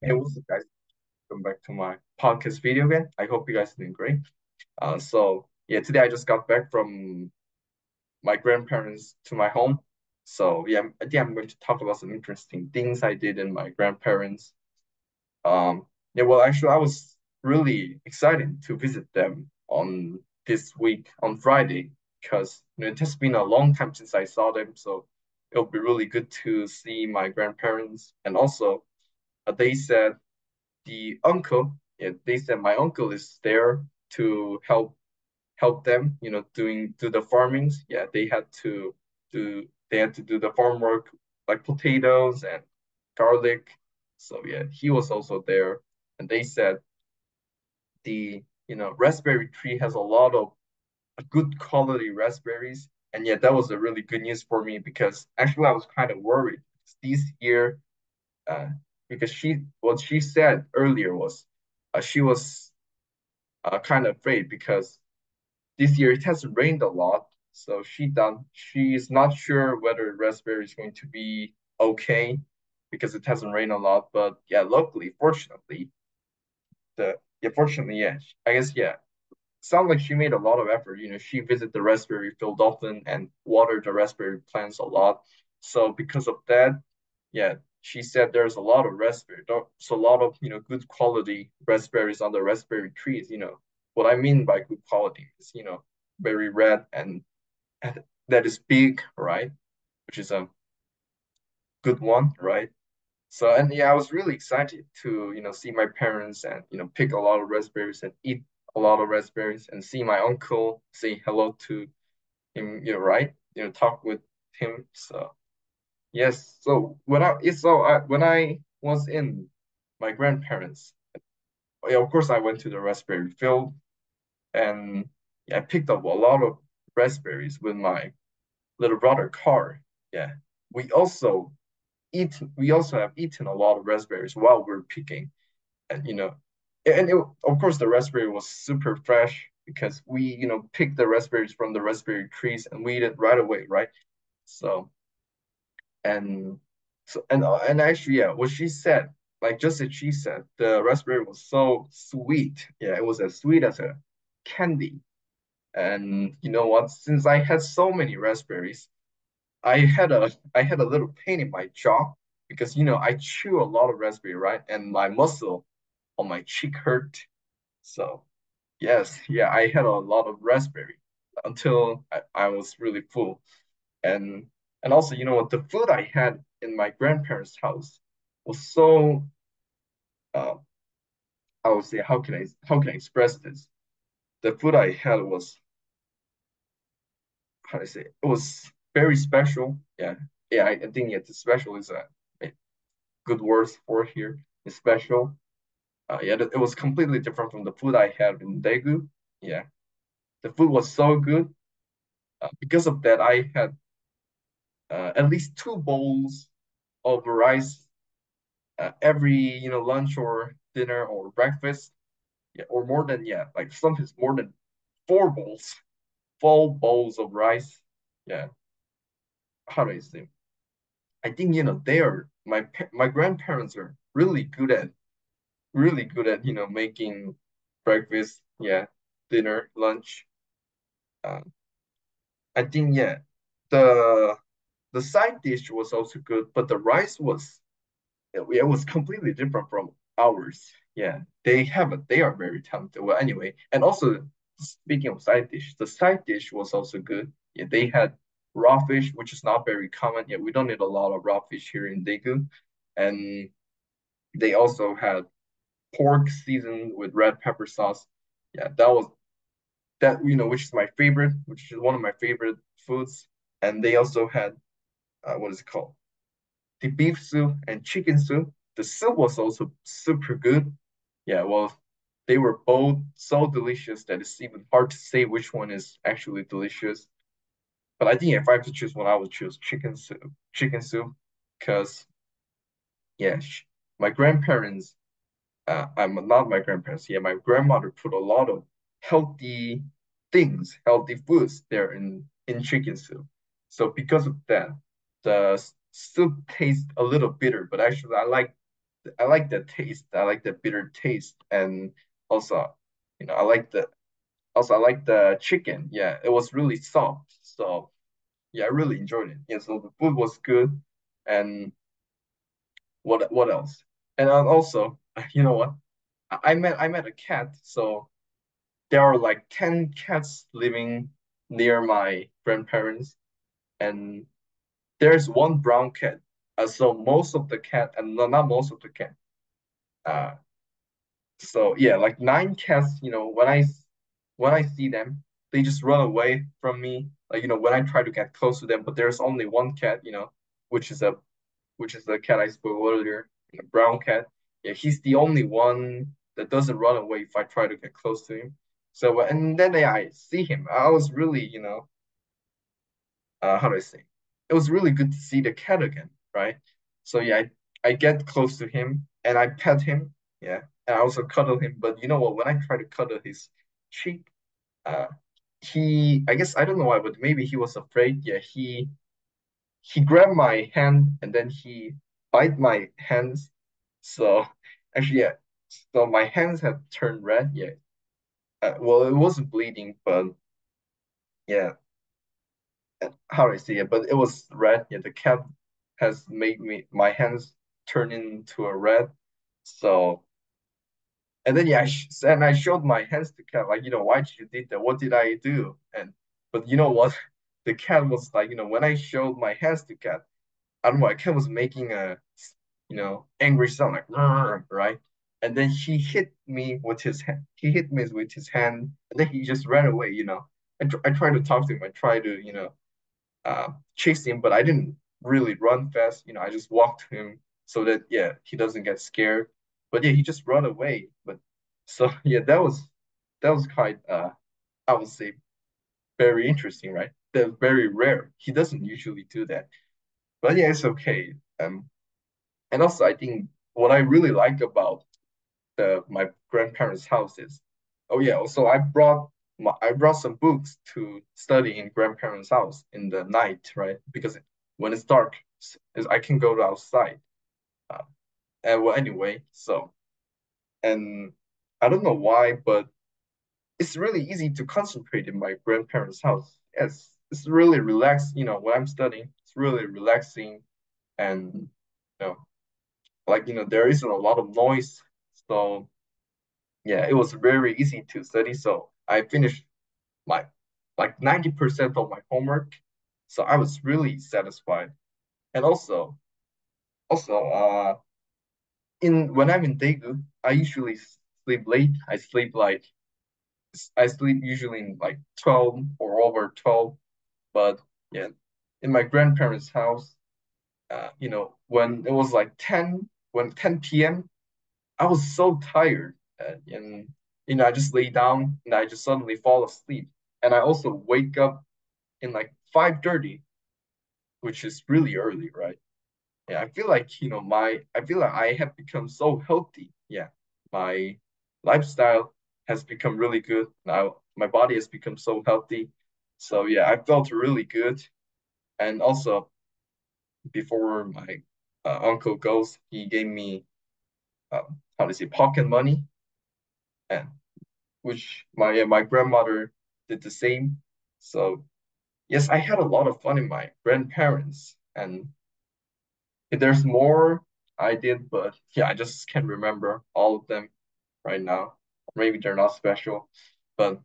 Hey, what's up, guys? Welcome back to my podcast video again. I hope you guys are doing great. Today I just got back from my grandparents to my home. I think I'm going to talk about some interesting things I did in my grandparents. Actually, I was really excited to visit them on this week on Friday because it has been a long time since I saw them, so it'll be really good to see my grandparents. And also, they said they said my uncle is there to help them, do the farmings. Yeah, they had to do the farm work like potatoes and garlic. So yeah, he was also there. And they said the raspberry tree has a lot of good quality raspberries. And yeah, that was a really good news for me because actually I was kind of worried this year, uh, because what she said earlier was she was kind of afraid because this year it hasn't rained a lot. So she is not sure whether raspberry is going to be okay because it hasn't rained a lot. But yeah, luckily, fortunately, yeah, I guess yeah. Sounds like she made a lot of effort. She visited the raspberry field often and watered the raspberry plants a lot. So because of that, yeah, she said there's a lot of so a lot of good quality raspberries on the raspberry trees. What I mean by good quality is very red and that is big, right? Which is a good one, right? So and yeah, I was really excited to see my parents and pick a lot of raspberries and eat a lot of raspberries and see my uncle, say hello to him, right? Talk with him. So yes, so when I was in my grandparents, yeah, of course I went to the raspberry field and yeah, I picked up a lot of raspberries with my little brother Carl. Yeah, we also we also have eaten a lot of raspberries while we're picking, and of course the raspberry was super fresh because we picked the raspberries from the raspberry trees and we eat it right away, right? So and and actually, yeah, what she said, like just as she said, the raspberry was so sweet. Yeah, it was as sweet as a candy. And you know what? Since I had so many raspberries, I had a little pain in my jaw because I chew a lot of raspberry, right? And my muscle on my cheek hurt. So yes, yeah, I had a lot of raspberry until I was really full. And and also, you know what, the food I had in my grandparents' house was so uh I would say how can I express this? The food I had was how do I say it was very special. Yeah. Yeah, I think yeah, the special is a good word for here. It's special. Yeah, it was completely different from the food I had in Daegu. Yeah, the food was so good. Because of that, I had at least two bowls of rice every lunch or dinner or breakfast. Yeah, or more than yeah, like sometimes more than four bowls, 4 bowls of rice. Yeah, how do I say? I think they are my grandparents are really good at making breakfast, yeah, dinner, lunch. Uh, I think yeah, the the side dish was also good, but the rice was it was completely different from ours. Yeah, they are very talented. Well, anyway, and also speaking of side dish, the side dish was also good. Yeah, they had raw fish, which is not very common. Yeah, we don't eat a lot of raw fish here in Daegu, and they also had pork seasoned with red pepper sauce. Yeah, that which is my favorite, which is one of my favorite foods. And they also had what is it called? The beef soup and chicken soup. The soup was also super good. Yeah, well, they were both so delicious that it's even hard to say which one is actually delicious. But I think if I have to choose one, I would choose chicken soup. Chicken soup, because yeah, my grandparents, I'm not my grandparents. Yeah, my grandmother put a lot of healthy healthy foods there in chicken soup. So because of that, the soup tastes a little bitter, but actually I like I like the taste. I like the bitter taste, and also, I like the also I like the chicken. Yeah, it was really soft. So yeah, I really enjoyed it. Yeah, so the food was good, and what else? And also, you know what? I met a cat. So there are like 10 cats living near my grandparents, and there's one brown cat. So most of the cat, and no, not most of the cat. Uh, so yeah, like 9 cats. When I see them, they just run away from me. Like when I try to get close to them, but there's only one cat. Which is a which is the cat I spoke earlier, a brown cat. Yeah, he's the only one that doesn't run away if I try to get close to him. So and then I see him. I was really, how do I say? It was really good to see the cat again, right? So yeah, I get close to him and I pet him, yeah, and I also cuddle him. But you know what? When I try to cuddle his cheek, uh, I guess I don't know why, but maybe he was afraid. Yeah, he grabbed my hand and then he bite my hands. So actually, yeah, so my hands have turned red. Yeah, well, it wasn't bleeding, but yeah, how do I say it? But it was red. Yeah, the cat has made my hands turn into a red. So and then yeah, and I showed my hands to cat like why did you did that? What did I do? And but you know what? The cat was like when I showed my hands to cat, I don't know, cat was making a angry sound like "Rrr," right? And then he hit me with his hand, and then he just ran away. I tried to talk to him. I tried to chase him, but I didn't really run fast. I just walked to him so that yeah, he doesn't get scared. But yeah, he just run away. But so yeah, that was quite I would say very interesting, right? That's very rare. He doesn't usually do that. But yeah, it's okay. And also I think what I really like about my grandparents' house is, oh yeah, also I brought some books to study in grandparents' house in the night, right? Because when it's dark, I can go to outside. Uh, and well, anyway, so and I don't know why, but it's really easy to concentrate in my grandparents' house. Yes, it's really relaxed. When I'm studying, it's really relaxing, and there isn't a lot of noise. So yeah, it was very easy to study. So I finished my like 90% of my homework. So I was really satisfied. And also, in when I'm in Daegu, I usually sleep late. I sleep usually in like 12 or over 12. But yeah, in my grandparents' house, when it was like 10 p.m., I was so tired, and I just lay down and I just suddenly fall asleep, and I also wake up in like 5:30, which is really early, right? Yeah, I feel like I have become so healthy. Yeah, my lifestyle has become really good now. My body has become so healthy, so yeah, I felt really good. And also, before my uncle goes, he gave me how to say pocket money, and which my grandmother did the same. So yes, I had a lot of fun in my grandparents, and if there's more I did, but yeah, I just can't remember all of them right now. Maybe they're not special, but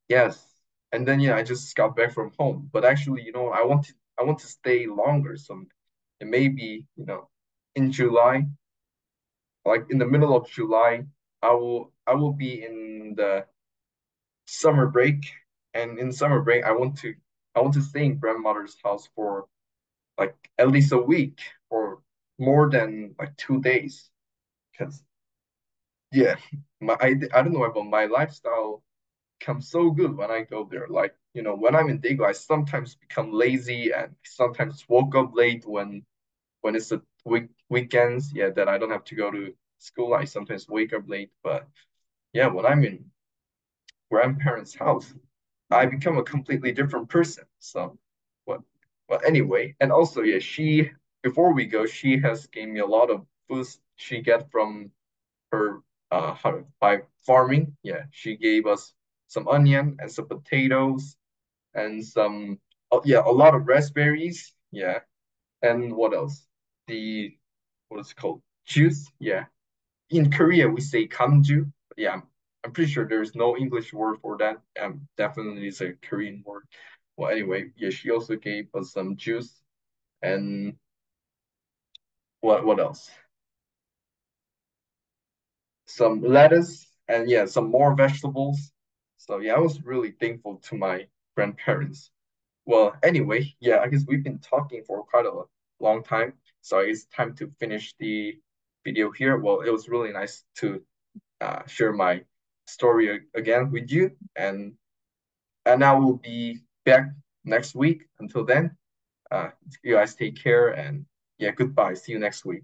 yes. And then yeah, I just got back from home. But actually, I want to stay longer. So it may be, in July, like in the middle of July, I will be in the summer break, and in summer break, I want to stay in grandmother's house for like at least a week or more than like 2 days. Because yeah, I don't know about my lifestyle becomes so good when I go there. Like when I'm in Daegu, I sometimes become lazy and sometimes woke up late when it's the weekends. Yeah, that I don't have to go to school. I sometimes wake up late, but yeah, when I'm in grandparents' house, I become a completely different person. So, what? Well, anyway, and also, yeah, before we go, she has gave me a lot of she get from her by farming. Yeah, she gave us some onion and some potatoes and some oh yeah, a lot of raspberries. Yeah. And what else? The what is it called? Juice? Yeah. In Korea we say kamju. Yeah, I'm pretty sure there's no English word for that. Definitely it's a Korean word. Well, anyway, yeah, she also gave us some juice and what else? Some lettuce and yeah, some more vegetables. So yeah, I was really thankful to my grandparents. Well, anyway, yeah, I guess we've been talking for quite a long time, so it's time to finish the video here. Well, it was really nice to share my story again with you, and I will be back next week. Until then, you guys take care and yeah, goodbye. See you next week.